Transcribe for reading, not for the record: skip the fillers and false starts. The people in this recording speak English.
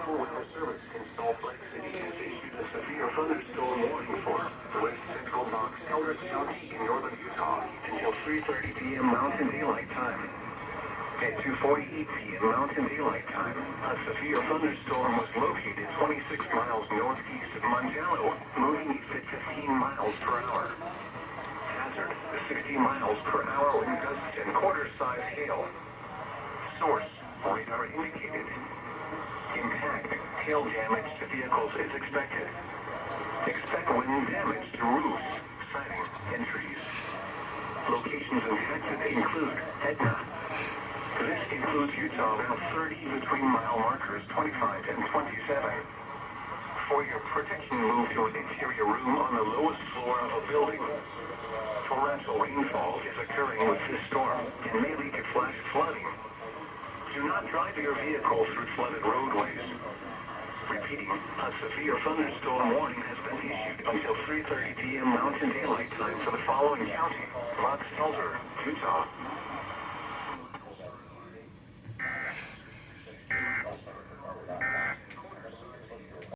National Weather Service in Salt Lake City has issued a severe thunderstorm warning for west central Box Elder County in northern Utah until 3:30 p.m. Mountain Daylight Time. At 2:48 p.m. Mountain Daylight Time, a severe thunderstorm was located 26 miles northeast of Manjalo, moving east at 15 miles per hour. Hazard, 60 miles per hour wind gusts and quarter-size hail. Source, radar indicated. Impact, hail damage to vehicles is expected. Expect wind damage to roofs, siding, and trees. Locations impacted include Edna. This includes Utah Route 30 between mile markers 25 and 27. For your protection, move to an interior room on the lowest floor of a building. Torrential rainfall is occurring with this storm and may lead to flash flooding. Do not drive your vehicle through flooded roadways. Repeating, a severe thunderstorm warning has been issued until 3:30 p.m. Mountain Daylight Time for the following county: Box Elder, Utah.